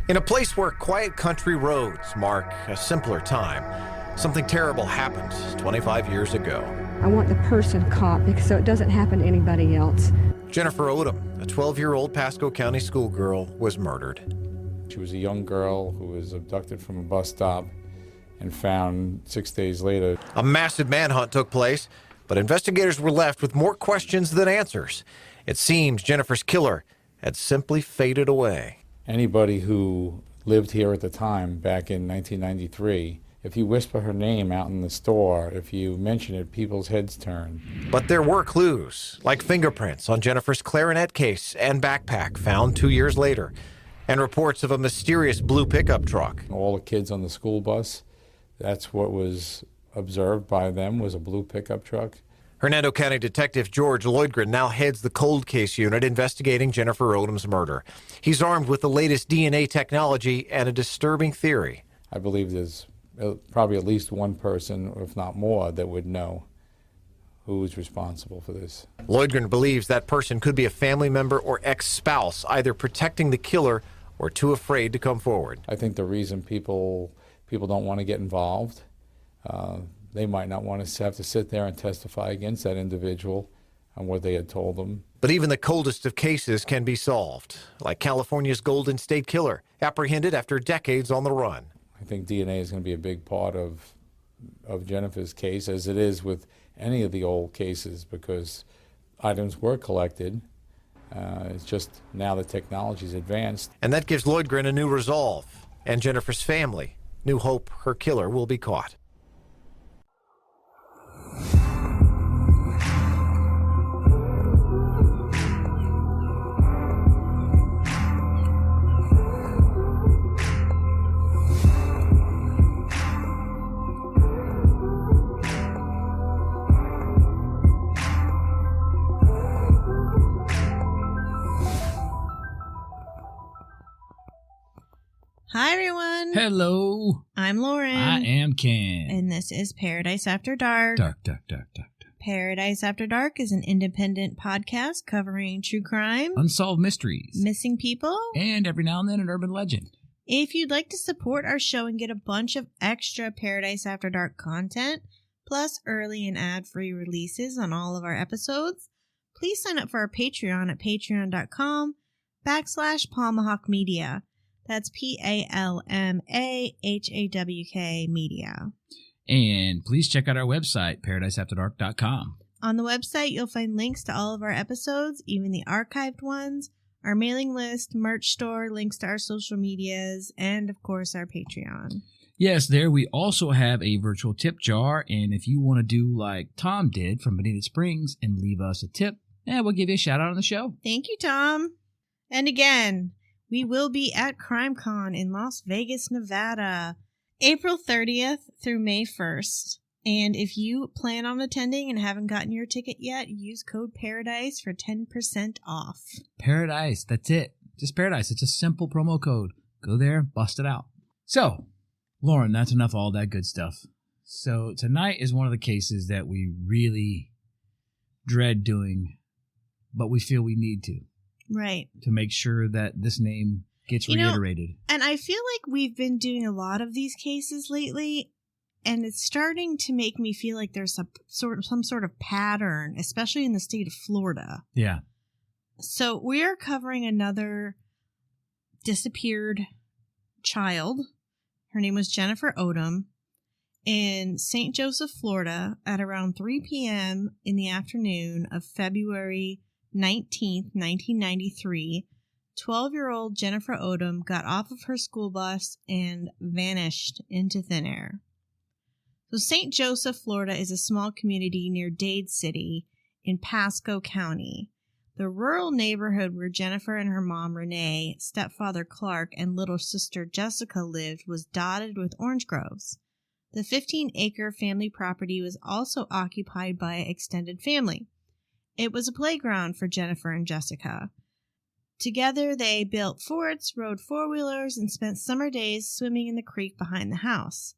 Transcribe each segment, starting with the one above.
In a place where quiet country roads mark a simpler time, something terrible happened 25 years ago. I want the person caught so it doesn't happen to anybody else. Jennifer Odom, a 12-year-old Pasco County schoolgirl, was murdered. She was a young girl who was abducted from a bus stop and found 6 days later. A massive manhunt took place, but investigators were left with more questions than answers. It seems Jennifer's killer had simply faded away. Anybody who lived here at the time, back in 1993, if you whisper her name out in the store, if you mention it, people's heads turn. But there were clues, like fingerprints on Jennifer's clarinet case and backpack found 2 years later, and reports of a mysterious blue pickup truck. All the kids on the school bus, that's what was observed by them, was a blue pickup truck. Hernando County Detective George Lloydgren now heads the cold case unit investigating Jennifer Odom's murder. He's armed with the latest DNA technology and a disturbing theory. I believe there's probably at least one person, if not more, that would know who is responsible for this. Lloydgren believes that person could be a family member or ex-spouse, either protecting the killer or too afraid to come forward. I think the reason people don't want to get involved, they might not want to have to sit there and testify against that individual on what they had told them. But even the coldest of cases can be solved, like California's Golden State Killer, apprehended after decades on the run. I think DNA is going to be a big part of Jennifer's case, as it is with any of the old cases, because items were collected. It's just now the technology's advanced. And that gives Lloydgren a new resolve, and Jennifer's family new hope her killer will be caught. Hi, everyone. Hello. I'm Lauren. I am Ken. And this is Paradise After Dark. Dark. Paradise After Dark is an independent podcast covering true crime, Unsolved mysteries, missing people, and every now and then an urban legend. If you'd like to support our show and get a bunch of extra Paradise After Dark content, plus early and ad-free releases on all of our episodes, please sign up for our Patreon at patreon.com/Palmahawk Media. That's PALMAHAWK Media. And please check out our website, paradiseafterdark.com. On the website, you'll find links to all of our episodes, even the archived ones, our mailing list, merch store, links to our social medias, and, of course, our Patreon. Yes, there we also have a virtual tip jar, and if you want to do like Tom did from Bonita Springs and leave us a tip, we'll give you a shout out on the show. Thank you, Tom. And again, we will be at CrimeCon in Las Vegas, Nevada, April 30th through May 1st. And if you plan on attending and haven't gotten your ticket yet, use code PARADISE for 10% off. Paradise, that's it. Just Paradise. It's a simple promo code. Go there, bust it out. So, Lauren, that's enough of all that good stuff. So tonight is one of the cases that we really dread doing, but we feel we need to. Right. To make sure that this name gets reiterated. And I feel like we've been doing a lot of these cases lately, and it's starting to make me feel like there's some sort of pattern, especially in the state of Florida. Yeah. So we are covering another disappeared child. Her name was Jennifer Odom in St. Joseph, Florida at around 3 p.m. in the afternoon of February 19th, 1993, 12-year-old Jennifer Odom got off of her school bus and vanished into thin air. So St. Joseph, Florida is a small community near Dade City in Pasco County. The rural neighborhood where Jennifer and her mom, Renee, stepfather Clark, and little sister Jessica lived was dotted with orange groves. The 15-acre family property was also occupied by extended family. It was a playground for Jennifer and Jessica. Together, they built forts, rode four-wheelers, and spent summer days swimming in the creek behind the house.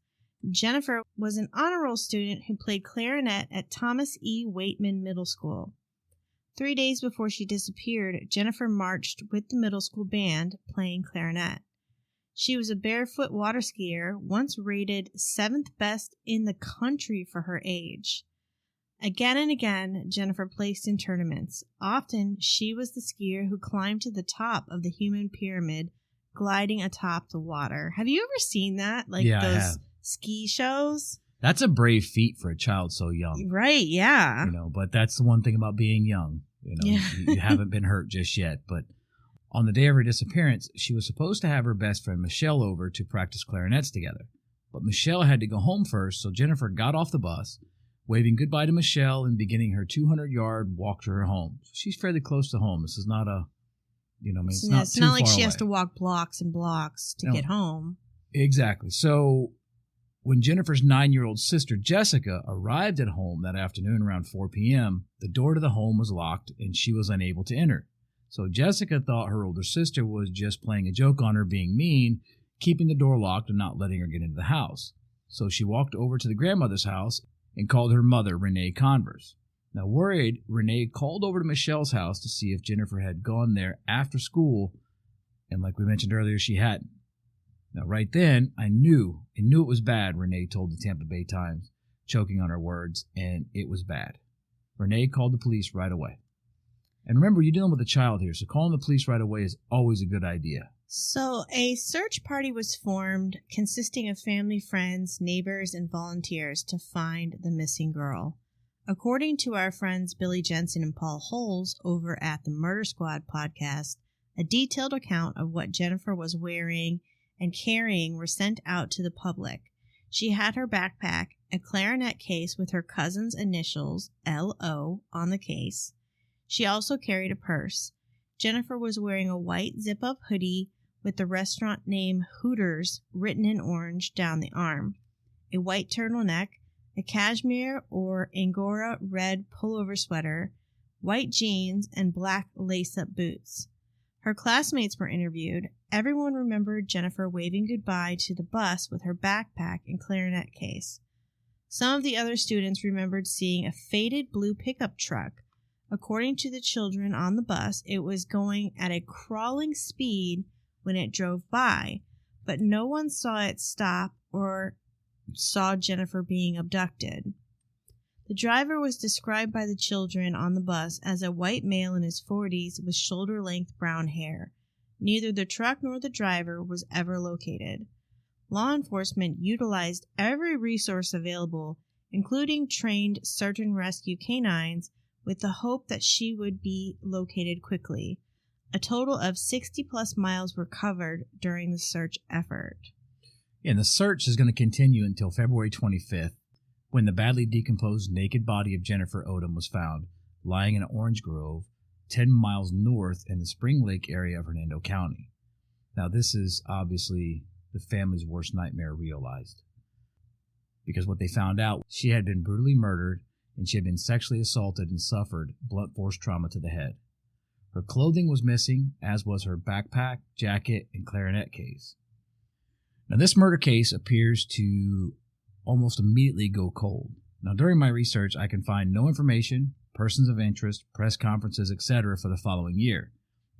Jennifer was an honor roll student who played clarinet at Thomas E. Waitman Middle School. 3 days before she disappeared, Jennifer marched with the middle school band playing clarinet. She was a barefoot water skier, once rated 7th best in the country for her age. Again and again, Jennifer placed in tournaments. Often, she was the skier who climbed to the top of the human pyramid, gliding atop the water. Have you ever seen that? Like Yeah, I those have. ski shows? That's a brave feat for a child so young. Right, yeah. You know, but that's the one thing about being young. You know, Yeah. you haven't been hurt just yet. But on the day of her disappearance, she was supposed to have her best friend Michelle over to practice clarinets together. But Michelle had to go home first, so Jennifer got off the bus, waving goodbye to Michelle and beginning her 200-yard walk to her home. She's fairly close to home. This is not a, you know, I mean, it's not too not like far she away. has to walk blocks and blocks to No. get home. Exactly. So when Jennifer's 9-year-old sister Jessica arrived at home that afternoon around 4 p.m., the door to the home was locked and she was unable to enter. So Jessica thought her older sister was just playing a joke on her, being mean, keeping the door locked and not letting her get into the house. So she walked over to the grandmother's house and called her mother, Renee Converse. Now worried, Renee called over to Michelle's house to see if Jennifer had gone there after school, and like we mentioned earlier, she hadn't. Now, right then, I knew it was bad, Renee told the Tampa Bay Times, choking on her words, and it was bad. Renee called the police right away. And remember, you're dealing with a child here, so calling the police right away is always a good idea. So a search party was formed consisting of family, friends, neighbors, and volunteers to find the missing girl. According to our friends Billy Jensen and Paul Holes over at the Murder Squad podcast, a detailed account of what Jennifer was wearing and carrying were sent out to the public. She had her backpack, a clarinet case with her cousin's initials, L.O., on the case. She also carried a purse. Jennifer was wearing a white zip-up hoodie with the restaurant name Hooters written in orange down the arm, a white turtleneck, a cashmere or Angora red pullover sweater, white jeans, and black lace-up boots. Her classmates were interviewed. Everyone remembered Jennifer waving goodbye to the bus with her backpack and clarinet case. Some of the other students remembered seeing a faded blue pickup truck. According to the children on the bus, it was going at a crawling speed when it drove by, but no one saw it stop or saw Jennifer being abducted. The driver was described by the children on the bus as a white male in his 40s with shoulder-length brown hair. Neither the truck nor the driver was ever located. Law enforcement utilized every resource available, including trained search and rescue canines, with the hope that she would be located quickly. A total of 60-plus miles were covered during the search effort. And the search is going to continue until February 25th, when the badly decomposed naked body of Jennifer Odom was found, lying in an orange grove 10 miles north in the Spring Lake area of Hernando County. Now, this is obviously the family's worst nightmare realized. Because what they found out, she had been brutally murdered, and she had been sexually assaulted and suffered blunt force trauma to the head. Her clothing was missing, as was her backpack, jacket, and clarinet case. Now, this murder case appears to almost immediately go cold. Now, during my research, I can find no information, persons of interest, press conferences, etc. for the following year.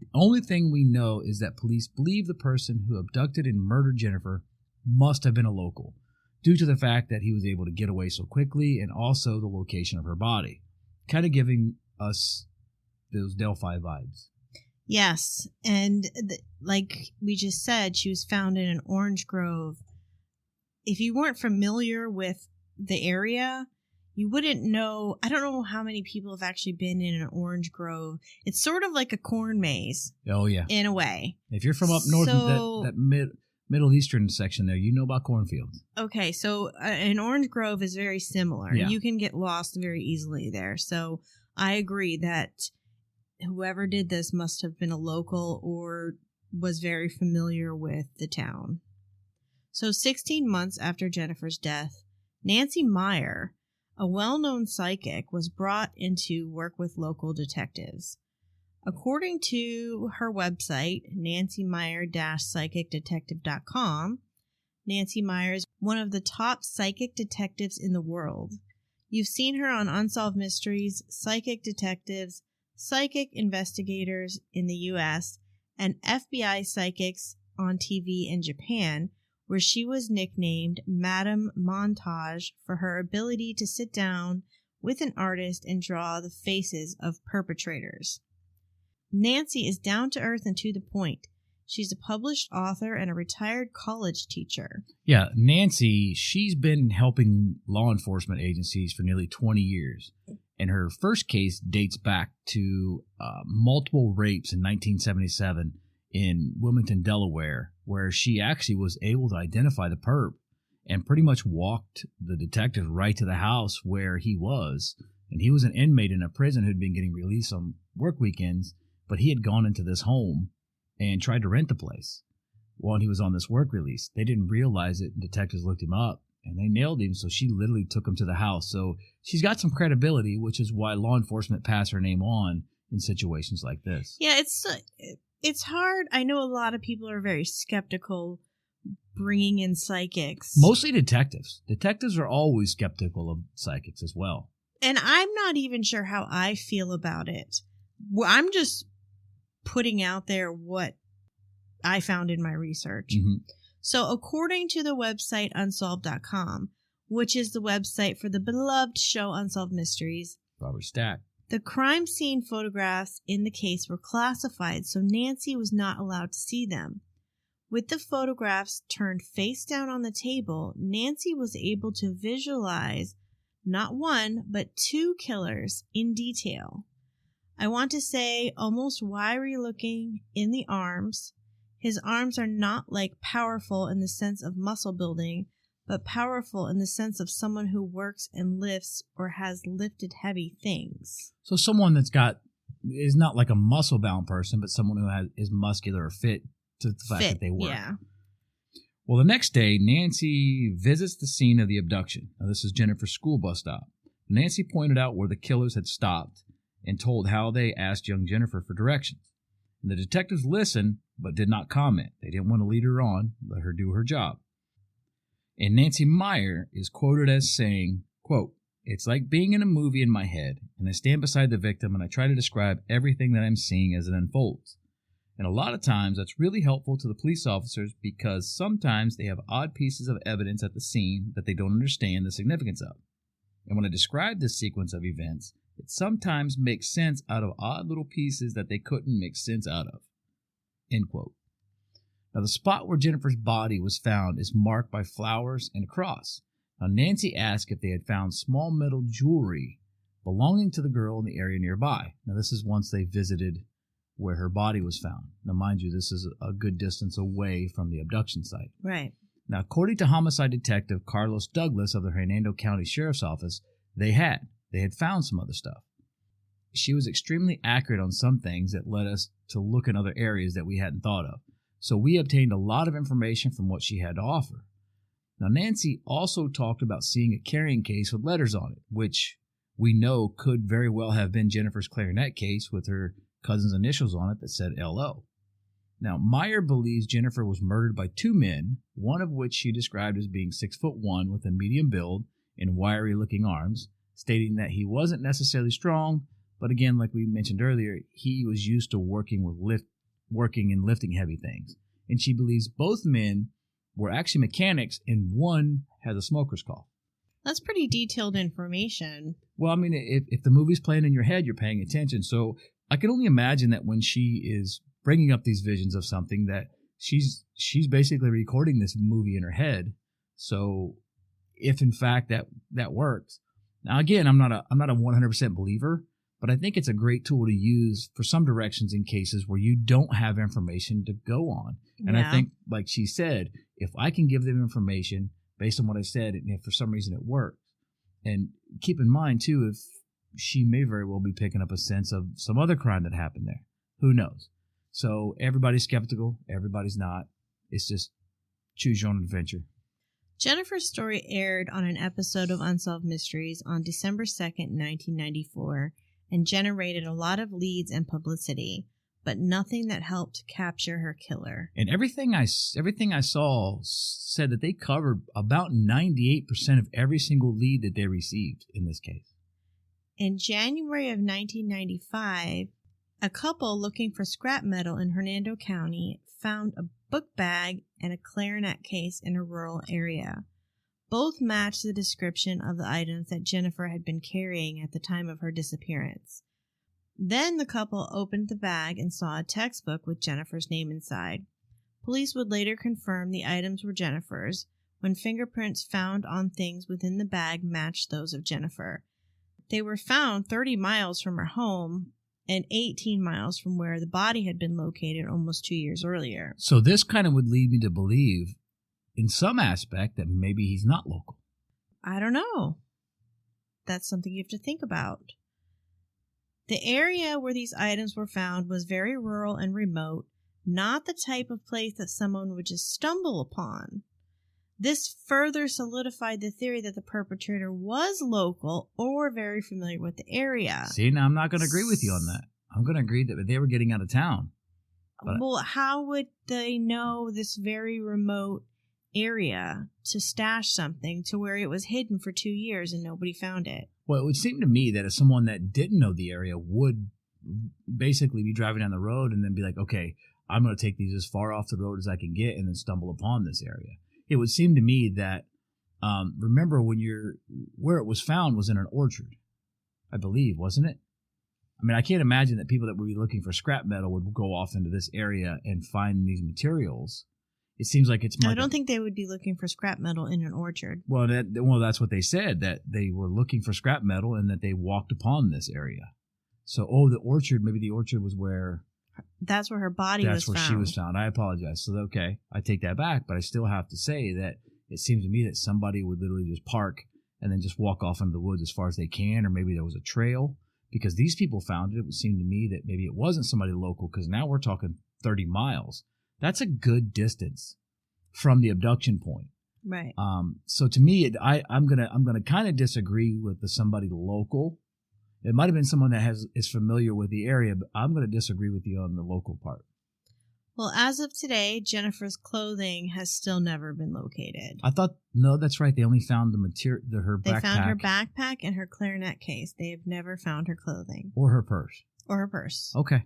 The only thing we know is that police believe the person who abducted and murdered Jennifer must have been a local, due to the fact that he was able to get away so quickly and also the location of her body, kind of giving us those Delphi vibes. Yes, and like we just said, she was found in an orange grove. If you weren't familiar with the area, you wouldn't know. I don't know how many people have actually been in an orange grove. It's sort of like a corn maze. Oh, yeah. In a way. If you're from up north, So- that Middle Eastern section there, you know about cornfields. Okay, so an orange grove is very similar. Yeah. You can get lost very easily there. So I agree that whoever did this must have been a local or was very familiar with the town. So 16 months after Jennifer's death, Nancy Meyer, a well-known psychic, was brought in to work with local detectives. According to her website, nancymeyer-psychicdetective.com, Nancy Meyer is one of the top psychic detectives in the world. You've seen her on Unsolved Mysteries, Psychic Detectives, Psychic Investigators in the U.S., and FBI Psychics on TV in Japan, where she was nicknamed Madame Montage for her ability to sit down with an artist and draw the faces of perpetrators. Nancy is down to earth and to the point. She's a published author and a retired college teacher. Yeah, Nancy, she's been helping law enforcement agencies for nearly 20 years. And her first case dates back to multiple rapes in 1977 in Wilmington, Delaware, where she actually was able to identify the perp and pretty much walked the detective right to the house where he was. And he was an inmate in a prison who'd been getting released on work weekends, but he had gone into this home and tried to rent the place while he was on this work release. They didn't realize it, and detectives looked him up, and they nailed him, so she literally took him to the house. So she's got some credibility, which is why law enforcement pass her name on in situations like this. Yeah, it's hard. I know a lot of people are very skeptical bringing in psychics. Mostly detectives. Detectives are always skeptical of psychics as well. And I'm not even sure how I feel about it. I'm just putting out there what I found in my research. Mm-hmm. So according to the website Unsolved.com, which is the website for the beloved show Unsolved Mysteries, Robert Stack. The crime scene photographs in the case were classified, so Nancy was not allowed to see them. With the photographs turned face down on the table, Nancy was able to visualize not one, but two killers in detail. I want to say almost wiry looking in the arms. His arms are not like powerful in the sense of muscle building, but powerful in the sense of someone who works and lifts or has lifted heavy things. So someone is not like a muscle-bound person, but someone who is muscular or fit to the fact that they work. Yeah. Well, the next day, Nancy visits the scene of the abduction. Now, this is Jennifer's school bus stop. Nancy pointed out where the killers had stopped and told how they asked young Jennifer for directions. And the detectives listened, but did not comment. They didn't want to lead her on, let her do her job. And Nancy Meyer is quoted as saying, quote, "It's like being in a movie in my head, and I stand beside the victim and I try to describe everything that I'm seeing as it unfolds. And a lot of times that's really helpful to the police officers because sometimes they have odd pieces of evidence at the scene that they don't understand the significance of. And when I describe this sequence of events, it sometimes makes sense out of odd little pieces that they couldn't make sense out of." End quote. Now, the spot where Jennifer's body was found is marked by flowers and a cross. Now, Nancy asked if they had found small metal jewelry belonging to the girl in the area nearby. Now, this is once they visited where her body was found. Now, mind you, this is a good distance away from the abduction site. Right. Now, according to homicide detective Carlos Douglas of the Hernando County Sheriff's Office, they had found some other stuff. She was extremely accurate on some things that led us to look in other areas that we hadn't thought of. So we obtained a lot of information from what she had to offer. Now, Nancy also talked about seeing a carrying case with letters on it, which we know could very well have been Jennifer's clarinet case with her cousin's initials on it that said L.O. Now, Meyer believes Jennifer was murdered by two men, one of which she described as being 6'1" with a medium build and wiry-looking arms, stating that he wasn't necessarily strong, but again, like we mentioned earlier, he was used to working and lifting heavy things. And she believes both men were actually mechanics, and one has a smoker's cough. That's pretty detailed information. Well, I mean, if the movie's playing in your head, you're paying attention. So I can only imagine that when she is bringing up these visions of something, that she's basically recording this movie in her head. So if in fact that works. Now, again, I'm not a 100% believer, but I think it's a great tool to use for some directions in cases where you don't have information to go on. And Yeah. I think, like she said, if I can give them information based on what I said, and if for some reason it works, and keep in mind, too, if she may very well be picking up a sense of some other crime that happened there. Who knows? So everybody's skeptical. Everybody's not. It's just choose your own adventure. Jennifer's story aired on an episode of Unsolved Mysteries on December 2nd, 1994, and generated a lot of leads and publicity, but nothing that helped capture her killer. And everything I saw said that they covered about 98% of every single lead that they received in this case. In January of 1995, A couple looking for scrap metal in Hernando County found a book bag and a clarinet case in a rural area. Both matched the description of the items that Jennifer had been carrying at the time of her disappearance. Then the couple opened the bag and saw a textbook with Jennifer's name inside. Police would later confirm the items were Jennifer's when fingerprints found on things within the bag matched those of Jennifer. They were found 30 miles from her home and 18 miles from where the body had been located almost 2 years earlier. So this kind of would lead me to believe, in some aspect, that maybe he's not local. I don't know. That's something you have to think about. The area where these items were found was very rural and remote, not the type of place that someone would just stumble upon. This further solidified the theory that the perpetrator was local or very familiar with the area. See, now I'm not going to agree with you on that. I'm going to agree that they were getting out of town. Well, how would they know this very remote area to stash something to where it was hidden for 2 years and nobody found it? Well, it would seem to me that if someone that didn't know the area would basically be driving down the road and then be like, okay, I'm going to take these as far off the road as I can get and then stumble upon this area. It would seem to me that, remember where it was found was in an orchard, I believe, wasn't it? I mean, I can't imagine that people that would be looking for scrap metal would go off into this area and find these materials. It seems like it's... I don't think they would be looking for scrap metal in an orchard. Well, that's what they said, that they were looking for scrap metal and that they walked upon this area. So, the orchard, maybe the orchard was where... That's where her body was found. That's where she was found. I apologize. So, okay, I take that back, but I still have to say that it seems to me that somebody would literally just park and then just walk off into the woods as far as they can, or maybe there was a trail. Because these people found it, it would seem to me that maybe it wasn't somebody local, because now we're talking 30 miles. That's a good distance from the abduction point. Right. So to me, I'm gonna kind of disagree with the somebody local. It might have been someone that is familiar with the area, but I'm going to disagree with you on the local part. Well, as of today, Jennifer's clothing has still never been located. No, that's right. They only found the material, her backpack. They found her backpack and her clarinet case. They have never found her clothing. Or her purse. Or her purse. Okay.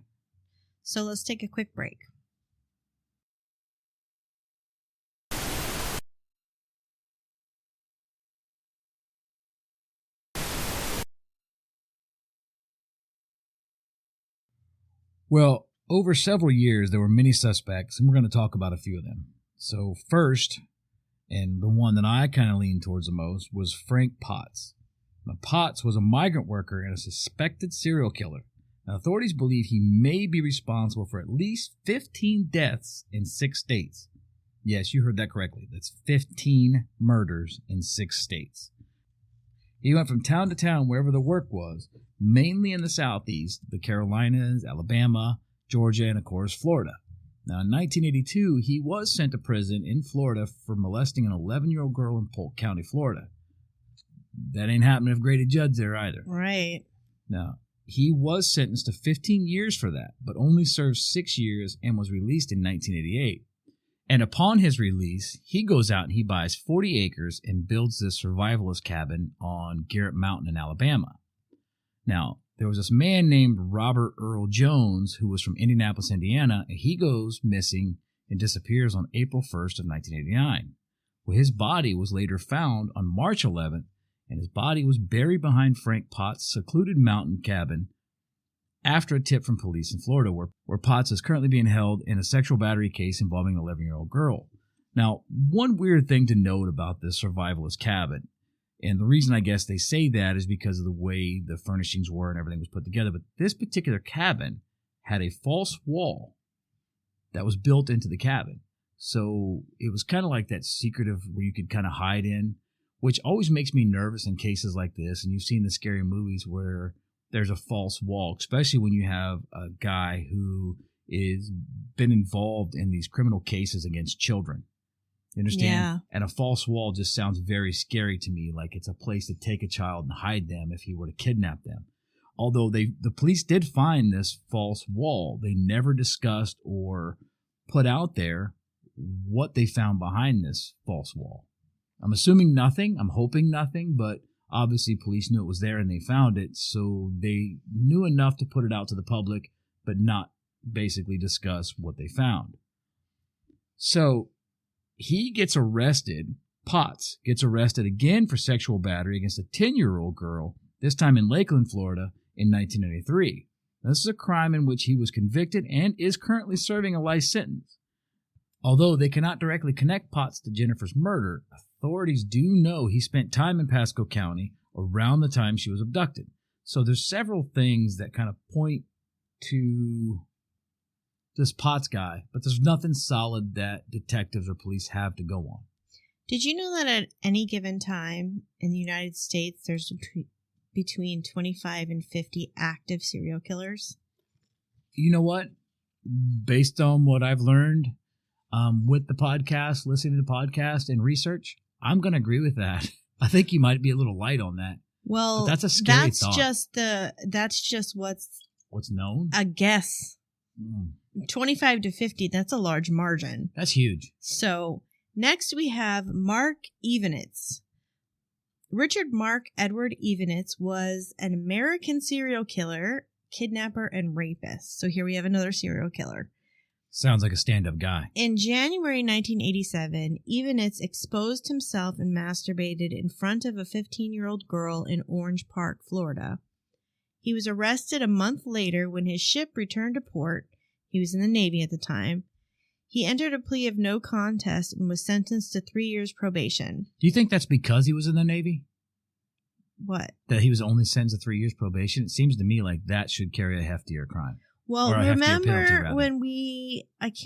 So let's take a quick break. Well, over several years, there were many suspects, and we're going to talk about a few of them. So first, and the one that I kind of leaned towards the most, was Frank Potts. Now, Potts was a migrant worker and a suspected serial killer. Now, authorities believe he may be responsible for at least 15 deaths in 6 states. Yes, you heard that correctly. That's 15 murders in 6 states. He went from town to town wherever the work was, mainly in the Southeast, the Carolinas, Alabama, Georgia, and, of course, Florida. Now, in 1982, he was sent to prison in Florida for molesting an 11-year-old girl in Polk County, Florida. That ain't happening if Grady Judd's there either. Right. Now, he was sentenced to 15 years for that, but only served 6 years and was released in 1988. And upon his release, he goes out and he buys 40 acres and builds this survivalist cabin on Garrett Mountain in Alabama. Now, there was this man named Robert Earl Jones who was from Indianapolis, Indiana, and he goes missing and disappears on April 1st of 1989. Well, his body was later found on March 11th, and his body was buried behind Frank Potts' secluded mountain cabin after a tip from police in Florida, where Potts is currently being held in a sexual battery case involving an 11-year-old girl. Now, one weird thing to note about this survivalist cabin, and the reason I guess they say that is because of the way the furnishings were and everything was put together, but this particular cabin had a false wall that was built into the cabin. So it was kind of like that secretive where you could kind of hide in, which always makes me nervous in cases like this. And you've seen the scary movies where there's a false wall, especially when you have a guy who is been involved in these criminal cases against children. You understand? Yeah. And a false wall just sounds very scary to me, like it's a place to take a child and hide them if he were to kidnap them. Although the police did find this false wall, they never discussed or put out there what they found behind this false wall. I'm assuming nothing. I'm hoping nothing, but obviously police knew it was there and they found it, so they knew enough to put it out to the public but not basically discuss what they found. So he gets arrested. Potts gets arrested again for sexual battery against a 10-year-old girl, this time in Lakeland, Florida, in 1993. This is a crime in which he was convicted and is currently serving a life sentence. Although they cannot directly connect Potts to Jennifer's murder, authorities do know he spent time in Pasco County around the time she was abducted. So there's several things that kind of point to this Potts guy, but there's nothing solid that detectives or police have to go on. Did you know that at any given time in the United States, there's between 25 and 50 active serial killers? You know what? Based on what I've learned with the podcast, listening to the podcast, and research, I'm going to agree with that. I think you might be a little light on that. Well, but that's a scary thought. That's just what's known. A guess. 25 to 50. That's a large margin. That's huge. So next we have Mark Evenitz. Richard Mark Edward Evenitz was an American serial killer, kidnapper, and rapist. So here we have another serial killer. Sounds like a stand-up guy. In January 1987, Evenitz exposed himself and masturbated in front of a 15-year-old girl in Orange Park, Florida. He was arrested a month later when his ship returned to port. He was in the Navy at the time. He entered a plea of no contest and was sentenced to 3 years probation. Do you think that's because he was in the Navy? What? That he was only sentenced to 3 years probation? It seems to me like that should carry a heftier crime. Well, remember when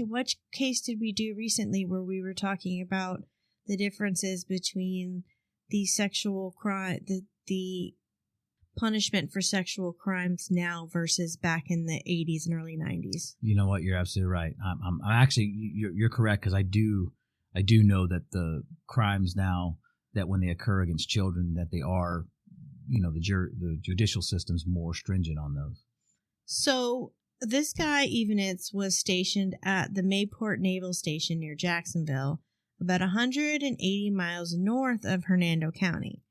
what case did we do recently where we were talking about the differences between the sexual crime, the punishment for sexual crimes now versus back in the 80s and early 90s? You know what? You're absolutely right. I'm actually, you're correct, because I do know that the crimes now, that when they occur against children, that they are, the judicial system's more stringent on those. So this guy, Evenitz, was stationed at the Mayport Naval Station near Jacksonville, about 180 miles north of Hernando County.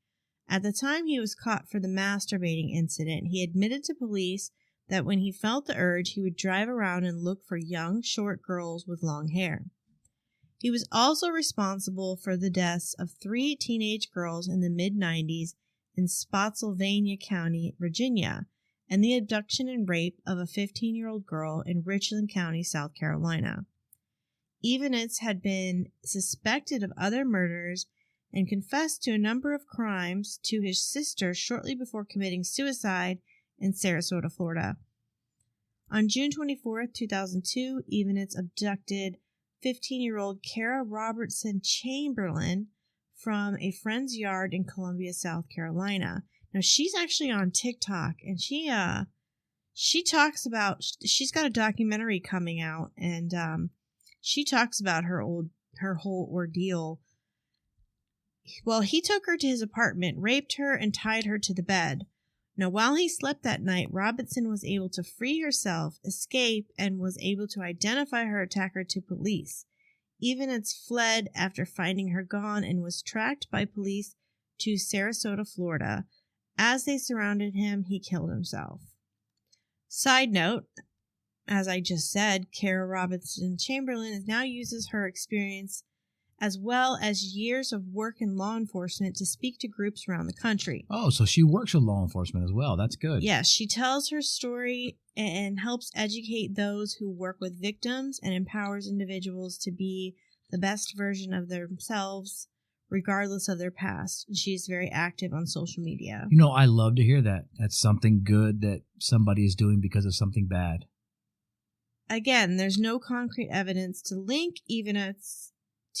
At the time he was caught for the masturbating incident, he admitted to police that when he felt the urge, he would drive around and look for young, short girls with long hair. He was also responsible for the deaths of 3 teenage girls in the mid-90s in Spotsylvania County, Virginia, and the abduction and rape of a 15-year-old girl in Richland County, South Carolina. Evenitz had been suspected of other murders and confessed to a number of crimes to his sister shortly before committing suicide in Sarasota, Florida. On June 24, 2002, Evenitz abducted 15-year-old Kara Robertson Chamberlain from a friend's yard in Columbia, South Carolina. Now, she's actually on TikTok, and she talks about, she's got a documentary coming out, and she talks about her whole ordeal. Well, he took her to his apartment, raped her, and tied her to the bed. Now, while he slept that night, Robinson was able to free herself, escape, and was able to identify her attacker to police. Evenitz fled after finding her gone and was tracked by police to Sarasota, Florida. As they surrounded him, he killed himself. Side note, as I just said, Kara Robinson Chamberlain now uses her experience as well as years of work in law enforcement to speak to groups around the country. Oh, so she works with law enforcement as well. That's good. Yes, she tells her story and helps educate those who work with victims and empowers individuals to be the best version of themselves, regardless of their past. She's very active on social media. I love to hear that. That's something good that somebody is doing because of something bad. Again, there's no concrete evidence to link Evenitz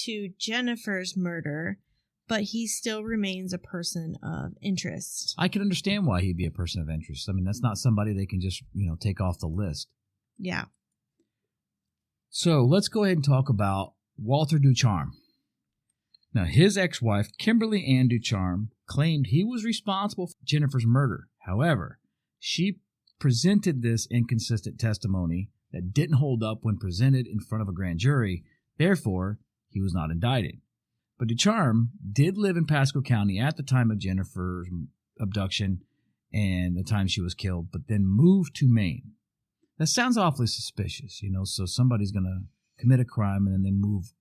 to Jennifer's murder, but he still remains a person of interest. I can understand why he'd be a person of interest. I mean, that's not somebody they can just, take off the list. Yeah. So let's go ahead and talk about Walter Ducharme. Now, his ex-wife, Kimberly Ann Ducharme, claimed he was responsible for Jennifer's murder. However, she presented this inconsistent testimony that didn't hold up when presented in front of a grand jury. Therefore, he was not indicted. But Ducharme did live in Pasco County at the time of Jennifer's abduction and the time she was killed, but then moved to Maine. That sounds awfully suspicious, so somebody's going to commit a crime and then they move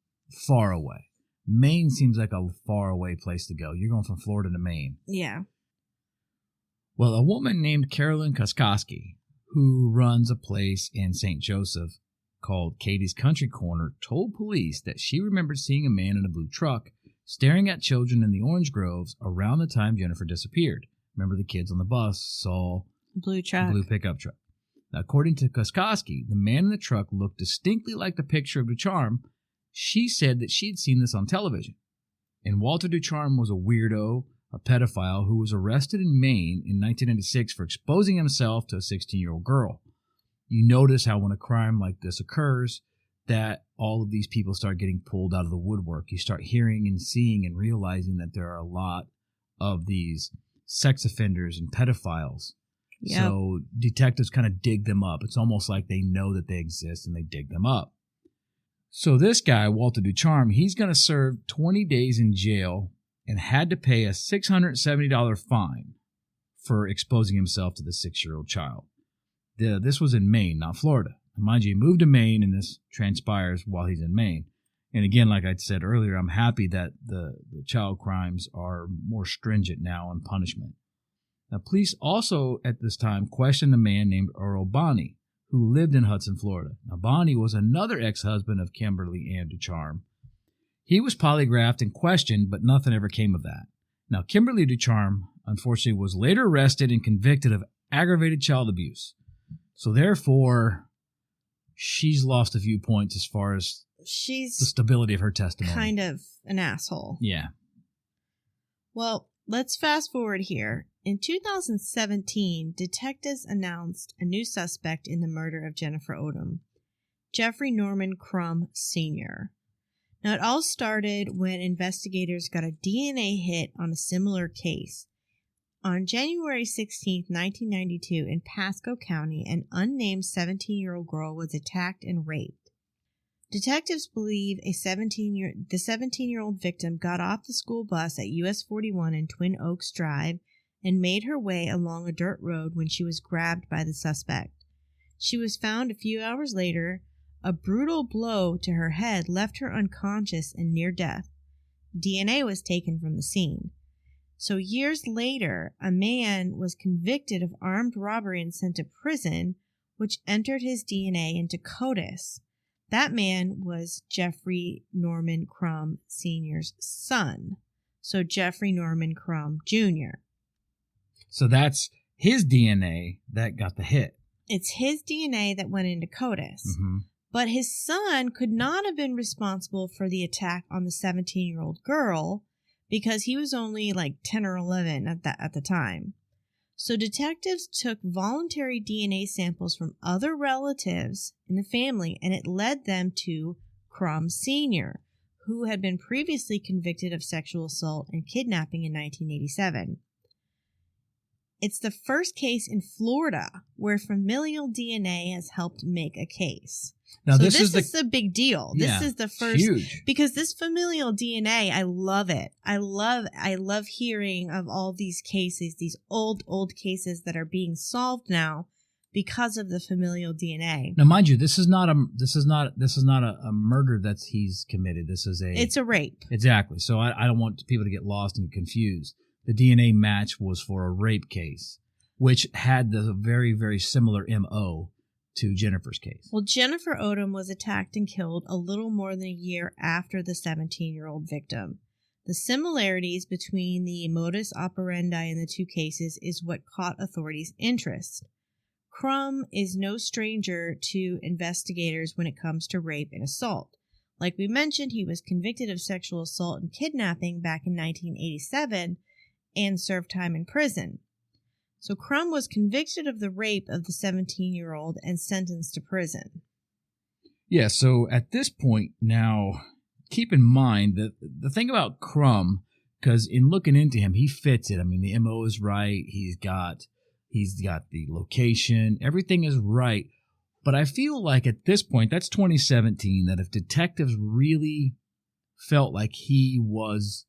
far away. Maine seems like a far away place to go. You're going from Florida to Maine. Yeah. Well, a woman named Carolyn Koskoski, who runs a place in St. Joseph called Katie's Country Corner, told police that she remembered seeing a man in a blue truck staring at children in the orange groves around the time Jennifer disappeared. Remember, the kids on the bus saw Blue truck. the blue pickup truck. Now, according to Koskoski, the man in the truck looked distinctly like the picture of Ducharme. She said that she'd seen this on television. And Walter Ducharme was a weirdo, a pedophile who was arrested in Maine in 1996 for exposing himself to a 16-year-old girl. You notice how when a crime like this occurs, that all of these people start getting pulled out of the woodwork. You start hearing and seeing and realizing that there are a lot of these sex offenders and pedophiles. Yep. So detectives kind of dig them up. It's almost like they know that they exist and they dig them up. So this guy, Walter Ducharme, he's going to serve 20 days in jail and had to pay a $670 fine for exposing himself to the 6-year-old child. This was in Maine, not Florida. And mind you, he moved to Maine, and this transpires while he's in Maine. And again, like I said earlier, I'm happy that the child crimes are more stringent now on punishment. Now, police also at this time questioned a man named Earl Bonney, who lived in Hudson, Florida. Now, Bonney was another ex-husband of Kimberly Ann Ducharme. He was polygraphed and questioned, but nothing ever came of that. Now, Kimberly Ducharme, unfortunately, was later arrested and convicted of aggravated child abuse. So, therefore, she's lost a few points as far as She's the stability of her testimony. kind of an asshole. Yeah. Well, let's fast forward here. In 2017, detectives announced a new suspect in the murder of Jennifer Odom, Jeffrey Norman Crum Sr. Now, it all started when investigators got a DNA hit on a similar case. On January 16, 1992, in Pasco County, an unnamed 17-year-old girl was attacked and raped. Detectives believe the 17-year-old victim got off the school bus at US 41 and Twin Oaks Drive and made her way along a dirt road when she was grabbed by the suspect. She was found a few hours later. A brutal blow to her head left her unconscious and near death. DNA was taken from the scene. So years later, a man was convicted of armed robbery and sent to prison, which entered his DNA into CODIS. That man was Jeffrey Norman Crum Sr.'s son. So Jeffrey Norman Crum Jr. So that's his DNA that got the hit. It's his DNA that went into CODIS. Mm-hmm. But his son could not have been responsible for the attack on the 17-year-old girl because he was only like 10 or 11 at the time. So detectives took voluntary DNA samples from other relatives in the family, and it led them to Crum Sr., who had been previously convicted of sexual assault and kidnapping in 1987. It's the first case in Florida where familial DNA has helped make a case. Now, So this is the big deal. Yeah, This is the first, huge. because this familial DNA, I love it. I love hearing of all these cases, these old cases that are being solved now because of the familial DNA. Now, mind you, this is not a murder that he's committed. It's a rape. Exactly. So I don't want people to get lost and confused. The DNA match was for a rape case, which had the very, very similar MO to Jennifer's case. Well, Jennifer Odom was attacked and killed a little more than a year after the 17-year-old victim. The similarities between the modus operandi in the two cases is what caught authorities' interest. Crum is no stranger to investigators when it comes to rape and assault. Like we mentioned, he was convicted of sexual assault and kidnapping back in 1987 and served time in prison. So Crum was convicted of the rape of the 17-year-old and sentenced to prison. Yeah, so at this point now, keep in mind that the thing about Crum, because in looking into him, he fits it. I mean, the MO is right. He's got the location. Everything is right. But I feel like at this point, that's 2017, that if detectives really felt like he was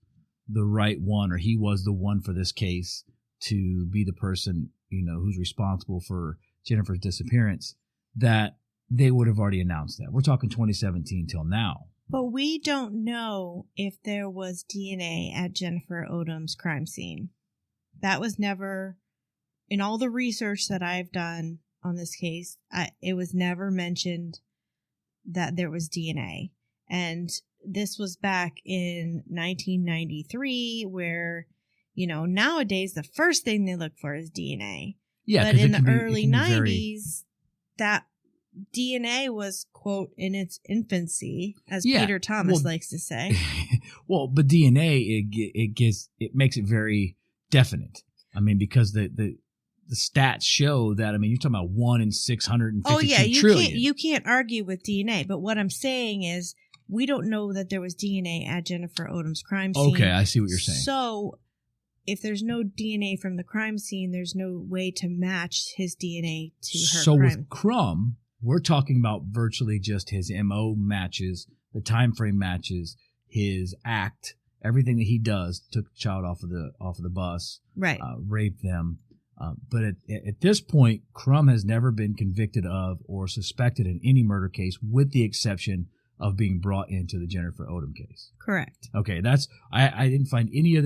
the right one, or he was the one for this case to be the person, who's responsible for Jennifer's disappearance, that they would have already announced that. We're talking 2017 till now. But we don't know if there was DNA at Jennifer Odom's crime scene. That was never, in all the research that I've done on this case, it was never mentioned that there was DNA. And this was back in 1993 where, nowadays the first thing they look for is DNA. Yeah, but in the early 90s, that DNA was, quote, in its infancy, as Peter Thomas likes to say. Well, but DNA, it makes it very definite. I mean, because the stats show that, you're talking about 1 in 652 trillion. You can't argue with DNA. But what I'm saying is, we don't know that there was DNA at Jennifer Odom's crime scene. Okay, I see what you're saying. So, if there's no DNA from the crime scene, there's no way to match his DNA to her crime. So with Crumb, we're talking about virtually just his MO matches, the time frame matches, his act, everything that he does. Took the child off of the bus, right? Raped them. But at this point, Crumb has never been convicted of or suspected in any murder case, with the exception of being brought into the Jennifer Odom case. Correct. Okay, I didn't find any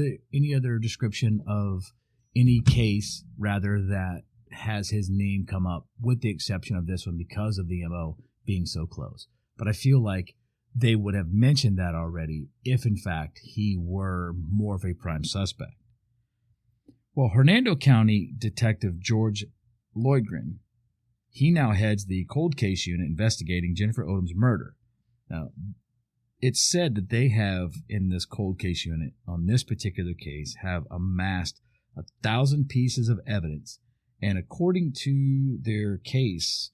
other description of any case rather that has his name come up, with the exception of this one because of the MO being so close. But I feel like they would have mentioned that already if in fact he were more of a prime suspect. Well, Hernando County Detective George Lloydgren, he now heads the cold case unit investigating Jennifer Odom's murder. Now, it's said that they have, in this cold case unit, on this particular case, have amassed 1,000 pieces of evidence. And according to their case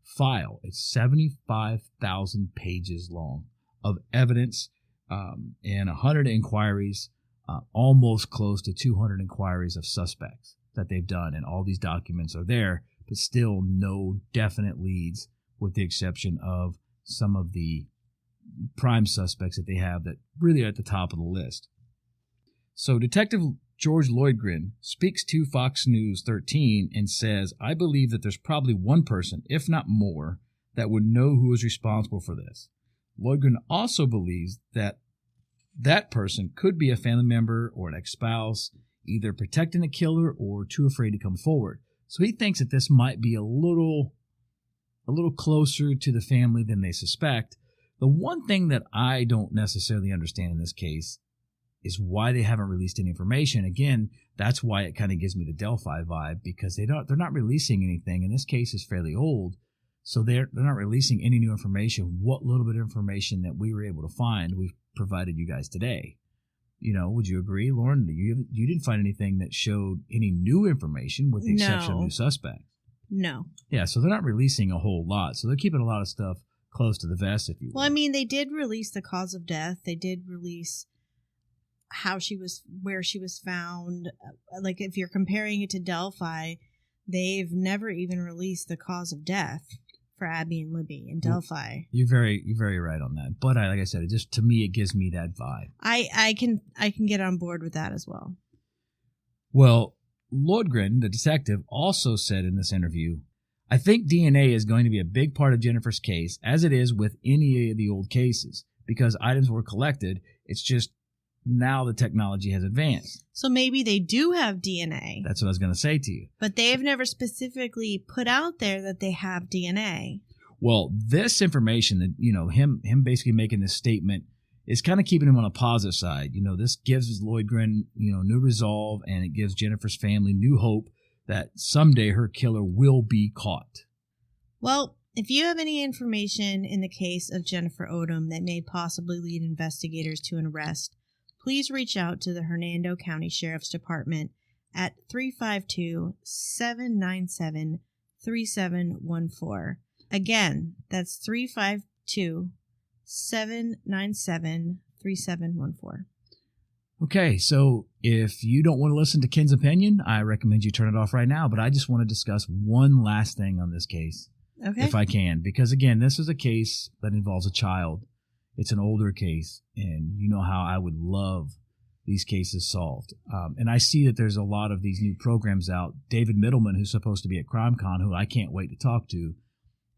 file, it's 75,000 pages long of evidence and 100 inquiries, almost close to 200 inquiries of suspects that they've done. And all these documents are there, but still no definite leads, with the exception of some of the prime suspects that they have that really are at the top of the list. So Detective George Lloydgren speaks to Fox News 13 and says, "I believe that there's probably one person, if not more, that would know who is responsible for this. Lloydgren also believes that that person could be a family member or an ex-spouse, either protecting the killer or too afraid to come forward. So he thinks that this might be a little closer to the family than they suspect. The one thing that I don't necessarily understand in this case is why they haven't released any information. Again, that's why it kind of gives me the Delphi vibe, because they're not releasing anything, and this case is fairly old, so they're not releasing any new information. What little bit of information that we were able to find, we've provided you guys today. Would you agree, Lauren? You didn't find anything that showed any new information, with the exception of new suspects. No. Yeah, so they're not releasing a whole lot. So they're keeping a lot of stuff close to the vest, if you will. Well, they did release the cause of death. They did release where she was found. Like, if you're comparing it to Delphi, they've never even released the cause of death for Abby and Libby in Delphi. You're very right on that. But like I said, to me, it gives me that vibe. I can get on board with that as well. Well, Lloydgren, the detective, also said in this interview, "I think DNA is going to be a big part of Jennifer's case, as it is with any of the old cases, because items were collected. It's just now the technology has advanced." So maybe they do have DNA. That's what I was going to say to you. But they have never specifically put out there that they have DNA. Well, this information that, him basically making this statement is kind of keeping him on a positive side. This gives Lloydgren, new resolve, and it gives Jennifer's family new hope that someday her killer will be caught. Well, if you have any information in the case of Jennifer Odom that may possibly lead investigators to an arrest, please reach out to the Hernando County Sheriff's Department at 352-797-3714. Again, that's 352-797-3714. Okay, so if you don't want to listen to Ken's opinion, I recommend you turn it off right now. But I just want to discuss one last thing on this case, if I can. Because, again, this is a case that involves a child. It's an older case, and you know how I would love these cases solved. And I see that there's a lot of these new programs out. David Middleman, who's supposed to be at CrimeCon, who I can't wait to talk to,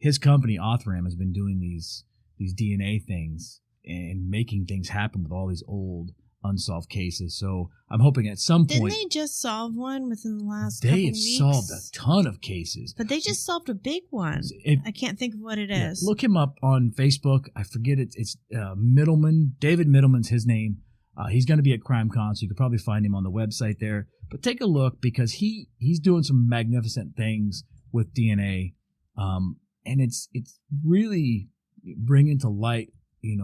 his company, Othram, has been doing these DNA things and making things happen with all these old unsolved cases. So I'm hoping at some point... Didn't they just solve one within the last couple They have weeks? solved a ton of cases. But they just solved a big one. I can't think of what it is. Look him up on Facebook. I forget it. It's Middleman. David Middleman's his name. He's going to be at CrimeCon, so you could probably find him on the website there. But take a look, because he's doing some magnificent things with DNA, and it's really bringing to light,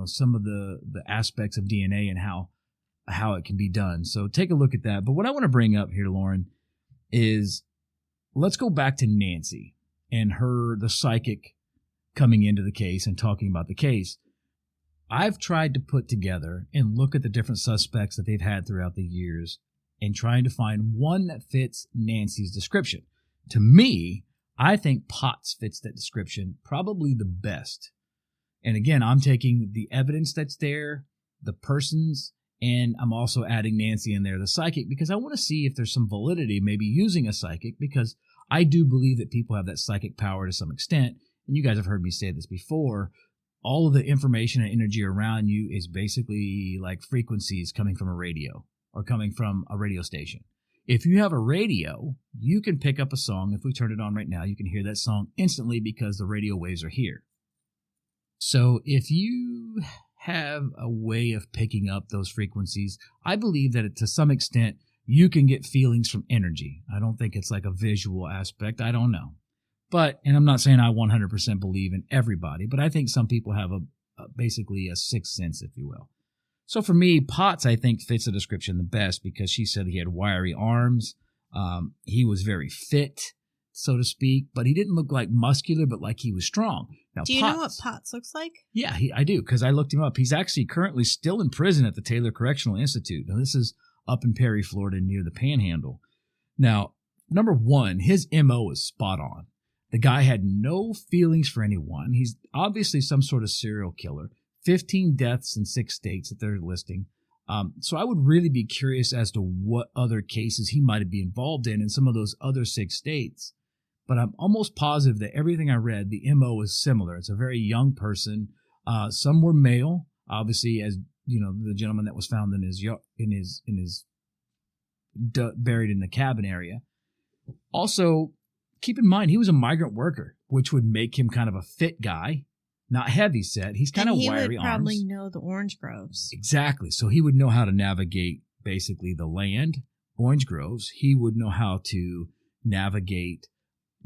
some of the aspects of DNA and how it can be done. So take a look at that. But what I want to bring up here, Lauren, is let's go back to Nancy and the psychic coming into the case and talking about the case. I've tried to put together and look at the different suspects that they've had throughout the years and trying to find one that fits Nancy's description. To me, I think Potts fits that description probably the best. And again, I'm taking the evidence that's there, the persons, and I'm also adding Nancy in there, the psychic, because I want to see if there's some validity maybe using a psychic, because I do believe that people have that psychic power to some extent. And you guys have heard me say this before. All of the information and energy around you is basically like frequencies coming from a radio or coming from a radio station. If you have a radio, you can pick up a song. If we turn it on right now, you can hear that song instantly because the radio waves are here. So if you have a way of picking up those frequencies, I believe that to some extent you can get feelings from energy. I don't think it's like a visual aspect. I don't know. But, and I'm not saying I 100% believe in everybody, but I think some people have basically a sixth sense, if you will. So for me, Potts, I think, fits the description the best because she said he had wiry arms. He was very fit, so to speak, but he didn't look like muscular, but like he was strong. Now, do you know what Potts looks like? Yeah, I do, because I looked him up. He's actually currently still in prison at the Taylor Correctional Institute. Now, this is up in Perry, Florida, near the Panhandle. Now, number one, his MO is spot on. The guy had no feelings for anyone. He's obviously some sort of serial killer. 15 deaths in 6 states that they're listing. So I would really be curious as to what other cases he might be involved in some of those other 6 states. But I'm almost positive that everything I read, the MO is similar. It's a very young person. Some were male, obviously, as you know, the gentleman that was found buried in the cabin area. Also, keep in mind, he was a migrant worker, which would make him kind of a fit guy, not heavy set. He's kind of wiry arms. He would probably know the orange groves. Exactly. So he would know how to navigate basically the land, orange groves. He would know how to navigate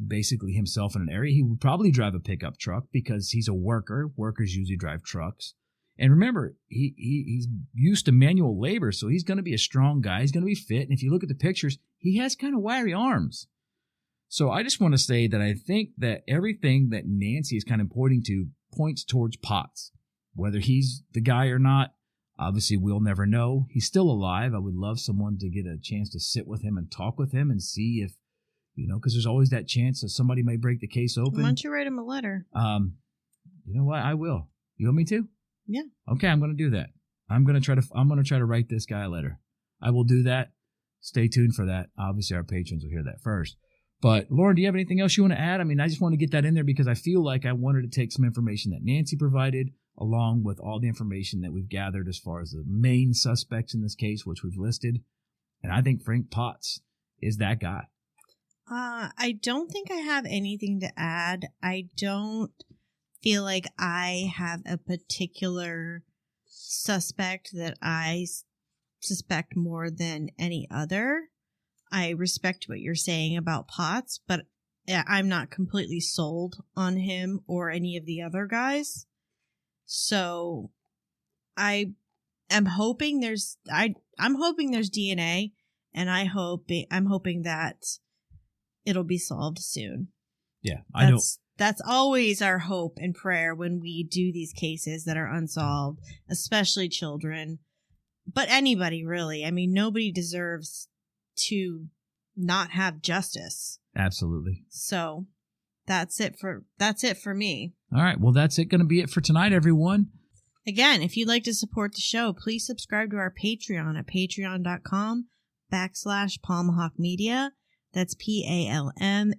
basically himself in an area. He would probably drive a pickup truck because he's a worker. Workers usually drive trucks. And remember, he's used to manual labor, so he's going to be a strong guy. He's going to be fit. And if you look at the pictures, he has kind of wiry arms. So I just want to say that I think that everything that Nancy is kind of pointing to points towards Potts. Whether he's the guy or not, obviously we'll never know. He's still alive. I would love someone to get a chance to sit with him and talk with him and see if, because there's always that chance that somebody may break the case open. Why don't you write him a letter? You know what? I will. You want me to? Yeah. Okay, I'm going to do that. I'm going to try to write this guy a letter. I will do that. Stay tuned for that. Obviously, our patrons will hear that first. But, Lauren, do you have anything else you want to add? I mean, I just want to get that in there because I feel like I wanted to take some information that Nancy provided along with all the information that we've gathered as far as the main suspects in this case, which we've listed. And I think Frank Potts is that guy. I don't think I have anything to add. I don't feel like I have a particular suspect that I suspect more than any other. I respect what you're saying about Potts, but I'm not completely sold on him or any of the other guys. So I'm hoping there's DNA, and I'm hoping that it'll be solved soon. Yeah, That's always our hope and prayer when we do these cases that are unsolved, especially children, but anybody really. I mean, nobody deserves to not have justice. Absolutely. So that's it for me. All right. Well, that's going to be it for tonight, everyone. Again, if you'd like to support the show, please subscribe to our Patreon at patreon.com/Palmahawk Media. That's PALMAHAWK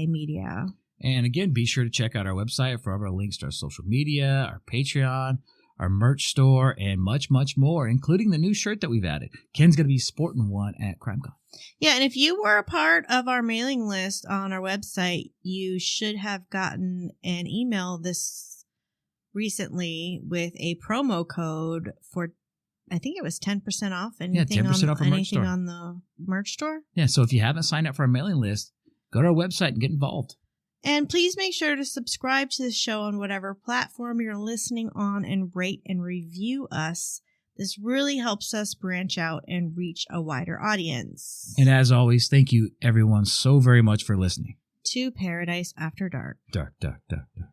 Media. And again, be sure to check out our website for other links to our social media, our Patreon, our merch store, and much, much more, including the new shirt that we've added. Ken's going to be sporting one at CrimeCon. Yeah, and if you were a part of our mailing list on our website, you should have gotten an email this recently with a promo code for, I think it was 10% off anything, 10% off our merch store. on the merch store. Yeah, so if you haven't signed up for our mailing list, go to our website and get involved. And please make sure to subscribe to the show on whatever platform you're listening on and rate and review us. This really helps us branch out and reach a wider audience. And as always, thank you everyone so very much for listening. To Paradise After Dark. Dark, dark, dark, dark.